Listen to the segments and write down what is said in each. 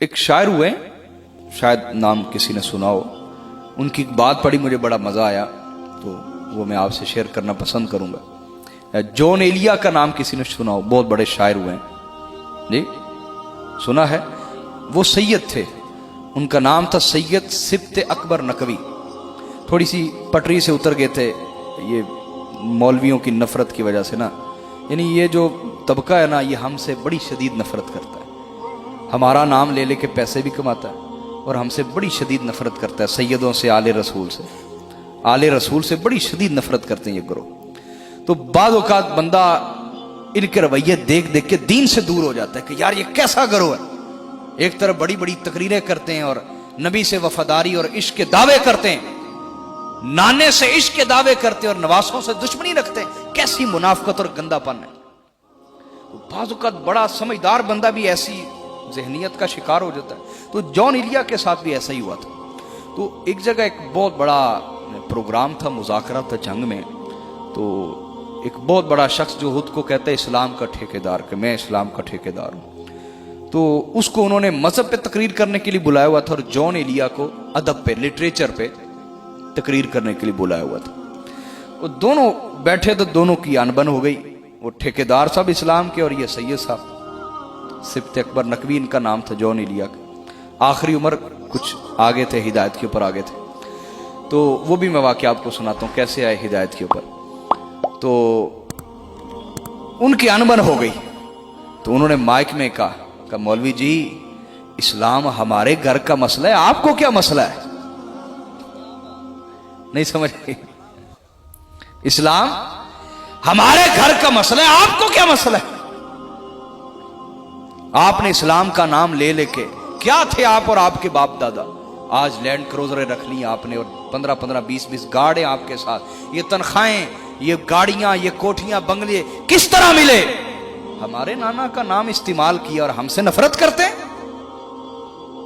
ایک شاعر ہوئے, شاید نام کسی نے سنا ہو, ان کی ایک بات پڑھی مجھے بڑا مزہ آیا, تو وہ میں آپ سے شیئر کرنا پسند کروں گا. جون ایلیا کا نام کسی نے سنا ہو, بہت بڑے شاعر ہوئے ہیں جی, سنا ہے؟ وہ سید تھے, ان کا نام تھا سید سبت اکبر نقوی. تھوڑی سی پٹری سے اتر گئے تھے یہ مولویوں کی نفرت کی وجہ سے نا, یعنی یہ جو طبقہ ہے نا یہ ہم سے بڑی شدید نفرت کرتا ہے, ہمارا نام لے لے کے پیسے بھی کماتا ہے اور ہم سے بڑی شدید نفرت کرتا ہے. سیدوں سے, آل رسول سے, آل رسول سے بڑی شدید نفرت کرتے ہیں یہ گروہ. تو بعض اوقات بندہ ان کے رویے دیکھ دیکھ کے دین سے دور ہو جاتا ہے کہ یار یہ کیسا گروہ ہے. ایک طرف بڑی بڑی تقریریں کرتے ہیں اور نبی سے وفاداری اور عشق کے دعوے کرتے ہیں, نانے سے عشق کے دعوے کرتے ہیں اور نواسوں سے دشمنی رکھتے ہیں. کیسی منافقت اور گندا پن ہے. بعض اوقات بڑا سمجھدار بندہ بھی ایسی ذہنیت کا شکار ہو جاتا ہے. تو جون ایلیا کے ساتھ بھی ایسا ہی ہوا تھا. تو ایک جگہ ایک بہت بڑا پروگرام تھا, مذاکرہ تھا جنگ میں. تو ایک بہت بڑا شخص جو خود کو کہتا ہے اسلام کا ٹھیکیدار, کہ میں اسلام کا ٹھیکیدار ہوں, تو اس کو انہوں نے مذہب پہ تقریر کرنے کے لیے بلایا ہوا تھا اور جون ایلیا کو ادب پہ, لٹریچر پہ تقریر کرنے کے لیے بلایا ہوا تھا. وہ دونوں بیٹھے تو دونوں کی انبن ہو گئی. وہ ٹھیکیدار صاحب اسلام کے اور یہ سید صاحب سبت اکبر نقوی ان کا نام تھا, جون ایلیا کا. آخری عمر کچھ آگے تھے, ہدایت کے اوپر آگے تھے. تو وہ بھی میں واقعہ آپ کو سناتا ہوں کیسے آئے ہدایت کے اوپر. تو ان کی انبن ہو گئی. تو انہوں نے مائک میں کہا کہ مولوی جی اسلام ہمارے گھر کا مسئلہ ہے, آپ کو کیا مسئلہ ہے؟ نہیں سمجھ گئی؟ اسلام ہمارے گھر کا مسئلہ ہے, آپ کو کیا مسئلہ ہے؟ آپ نے اسلام کا نام لے لے کے کیا تھے آپ اور آپ کے باپ دادا؟ آج لینڈ کروزریں رکھ لی آپ نے اور 15-15 20-20 گاڑیاں آپ کے ساتھ. یہ تنخواہیں, یہ گاڑیاں, یہ کوٹھیاں, بنگلے کس طرح ملے؟ ہمارے نانا کا نام استعمال کیا اور ہم سے نفرت کرتے ہیں.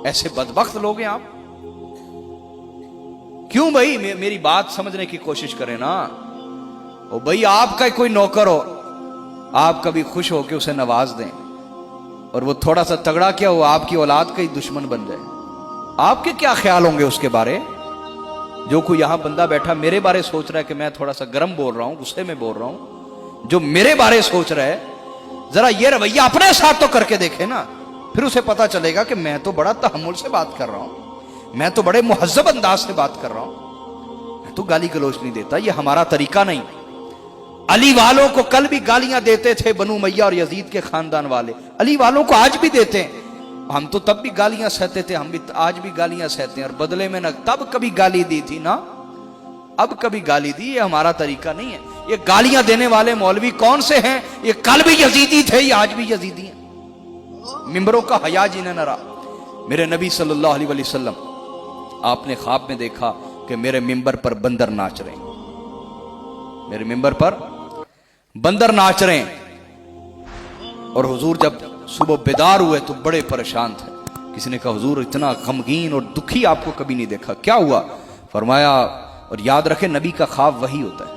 ایسے بدبخت لوگ ہیں آپ. کیوں بھائی؟ میری بات سمجھنے کی کوشش کریں نا. او بھائی آپ کا کوئی نوکر ہو, آپ کبھی خوش ہو کے اسے نواز دیں, اور وہ تھوڑا سا تگڑا کیا ہو آپ کی اولاد کا ہی دشمن بن جائے, آپ کے کیا خیال ہوں گے اس کے بارے؟ جو کوئی یہاں بندہ بیٹھا میرے بارے سوچ رہا ہے کہ میں تھوڑا سا گرم بول رہا ہوں, غصے میں بول رہا ہوں, جو میرے بارے سوچ رہا ہے ذرا یہ رویہ اپنے ساتھ تو کر کے دیکھے نا, پھر اسے پتا چلے گا کہ میں تو بڑا تحمل سے بات کر رہا ہوں, میں تو بڑے مہذب انداز سے بات کر رہا ہوں, میں تو گالی گلوچ نہیں دیتا. یہ ہمارا طریقہ نہیں. علی والوں کو کل بھی گالیاں دیتے تھے بنو امیہ اور یزید کے خاندان والے, علی والوں کو آج بھی دیتے ہیں. ہم تو تب بھی گالیاں سہتے تھے, ہم بھی آج بھی گالیاں سہتے ہیں, اور بدلے میں نہ تب کبھی گالی دی تھی نا اب کبھی گالی دی. یہ ہمارا طریقہ نہیں ہے. یہ گالیاں دینے والے مولوی کون سے ہیں؟ یہ کل بھی یزیدی تھے, یہ آج بھی یزیدی ہیں. ممبروں کا حیا جنہیں نہ رہا. میرے نبی صلی اللہ علیہ وسلم آپ نے خواب میں دیکھا کہ میرے ممبر پر بندر ناچ رہے ہیں, میرے ممبر پر بندر ناچ رہے ہیں. اور حضور جب صبح بیدار ہوئے تو بڑے پریشان تھے. کسی نے کہا حضور اتنا غمگین اور دکھی آپ کو کبھی نہیں دیکھا, کیا ہوا؟ فرمایا, اور یاد رکھے نبی کا خواب وہی ہوتا ہے.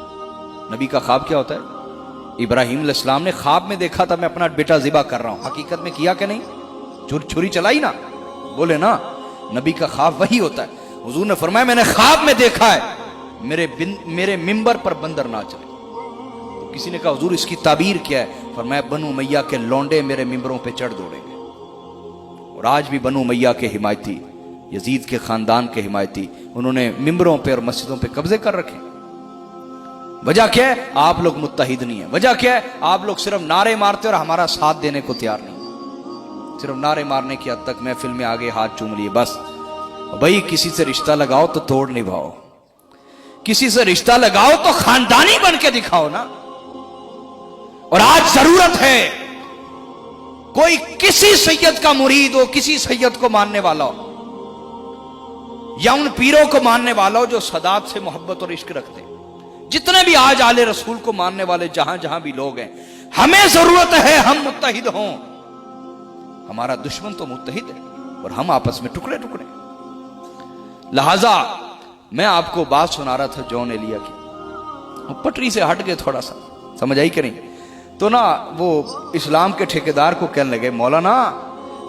نبی کا خواب کیا ہوتا ہے؟ ابراہیم علیہ السلام نے خواب میں دیکھا تھا میں اپنا بیٹا ذبح کر رہا ہوں, حقیقت میں کیا کہ نہیں؟ چھری چلائی نا, بولے نا. نبی کا خواب وہی ہوتا ہے. حضور نے فرمایا میں نے خواب میں دیکھا ہے میرے ممبر پر بندر ناچ رہے. کسی نے کہا حضور اس کی تعبیر کیا ہے؟ فرمایا بنو امیہ کے لونڈے میرے ممبروں پہ چڑھ دوڑیں گے. اور آج بھی بنو امیہ کے حمایتی, یزید کے خاندان کے حمایتی, انہوں نے ممبروں پہ اور مسجدوں پہ قبضے کر رکھے. وجہ کیا ہے؟ آپ لوگ متحد نہیں ہیں. وجہ کیا ہے؟ آپ لوگ صرف نعرے مارتے اور ہمارا ساتھ دینے کو تیار نہیں. صرف نعرے مارنے کی حد تک محفل میں آگے ہاتھ چوم لیے بس. بھائی کسی سے رشتہ لگاؤ تو توڑ نبھاؤ, کسی سے رشتہ لگاؤ تو خاندانی بن کے دکھاؤ نا. اور آج ضرورت ہے کوئی کسی سید کا مرید ہو, کسی سید کو ماننے والا ہو, یا ان پیروں کو ماننے والا ہو جو سادات سے محبت اور عشق رکھتے ہیں. جتنے بھی آج آل رسول کو ماننے والے جہاں جہاں بھی لوگ ہیں, ہمیں ضرورت ہے ہم متحد ہوں. ہمارا دشمن تو متحد ہے اور ہم آپس میں ٹکڑے ٹکڑے. لہذا میں آپ کو بات سنا رہا تھا جون ایلیا کی, پٹری سے ہٹ گئے تھوڑا سا, سمجھ آئی کہ نہیں؟ تو نا وہ اسلام کے ٹھیکیدار کو کہنے لگے مولانا